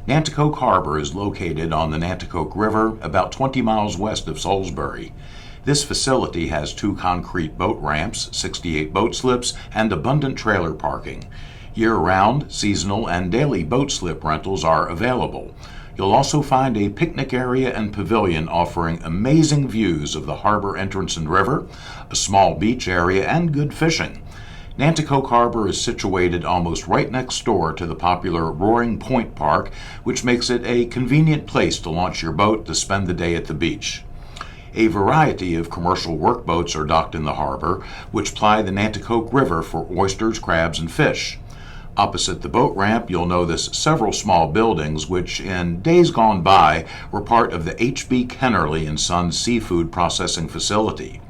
Nanticoke Harbor is located on the Nanticoke River about 20 miles west of Salisbury. This facility has 2 concrete boat ramps, 68 boat slips, and abundant trailer parking. Year-round, seasonal, and daily boat slip rentals are available. You'll also find a picnic area and pavilion offering amazing views of the harbor entrance and river, a small beach area, and good fishing. Nanticoke Harbor is situated almost right next door to the popular Roaring Point Park, which makes it a convenient place to launch your boat to spend the day at the beach. A variety of commercial workboats are docked in the harbor, which ply the Nanticoke River for oysters, crabs, and fish. Opposite the boat ramp, you'll notice several small buildings which, in days gone by, were part of the H.B. Kennerly & Sons seafood processing facility.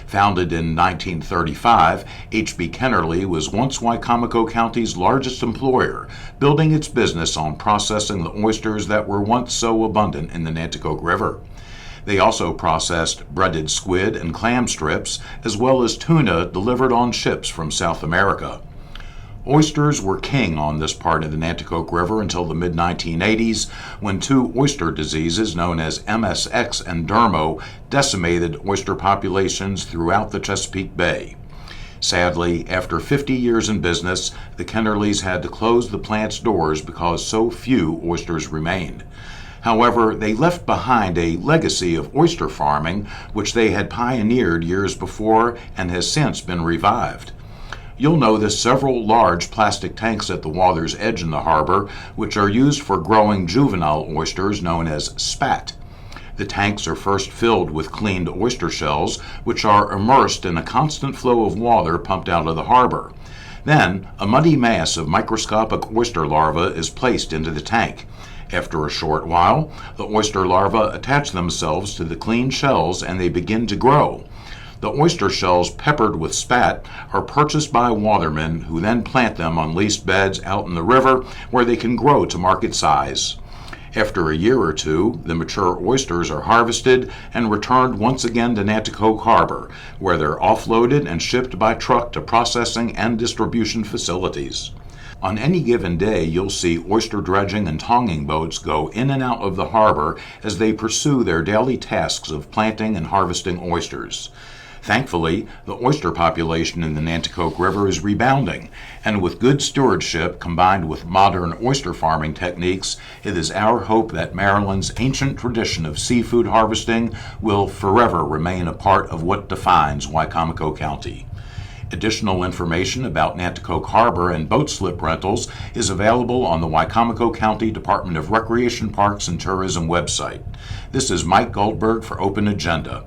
Founded in 1935, H.B. Kennerly was once Wicomico County's largest employer, building its business on processing the oysters that were once so abundant in the Nanticoke River. They also processed breaded squid and clam strips, as well as tuna delivered on ships from South America. Oysters were king on this part of the Nanticoke River until the mid-1980s, when 2 oyster diseases known as MSX and Dermo decimated oyster populations throughout the Chesapeake Bay. Sadly, after 50 years in business, the Kennerlys had to close the plant's doors because so few oysters remained. However, they left behind a legacy of oyster farming, which they had pioneered years before and has since been revived. You'll notice several large plastic tanks at the water's edge in the harbor, which are used for growing juvenile oysters known as spat. The tanks are first filled with cleaned oyster shells, which are immersed in a constant flow of water pumped out of the harbor. Then, a muddy mass of microscopic oyster larvae is placed into the tank. After a short while, the oyster larvae attach themselves to the clean shells and they begin to grow. The oyster shells peppered with spat are purchased by watermen who then plant them on leased beds out in the river where they can grow to market size. After a year or 2, the mature oysters are harvested and returned once again to Nanticoke Harbor, where they're offloaded and shipped by truck to processing and distribution facilities. On any given day, you'll see oyster dredging and tonging boats go in and out of the harbor as they pursue their daily tasks of planting and harvesting oysters. Thankfully, the oyster population in the Nanticoke River is rebounding, and with good stewardship combined with modern oyster farming techniques, it is our hope that Maryland's ancient tradition of seafood harvesting will forever remain a part of what defines Wicomico County. Additional information about Nanticoke Harbor and boat slip rentals is available on the Wicomico County Department of Recreation, Parks, and Tourism website. This is Mike Goldberg for Open Agenda.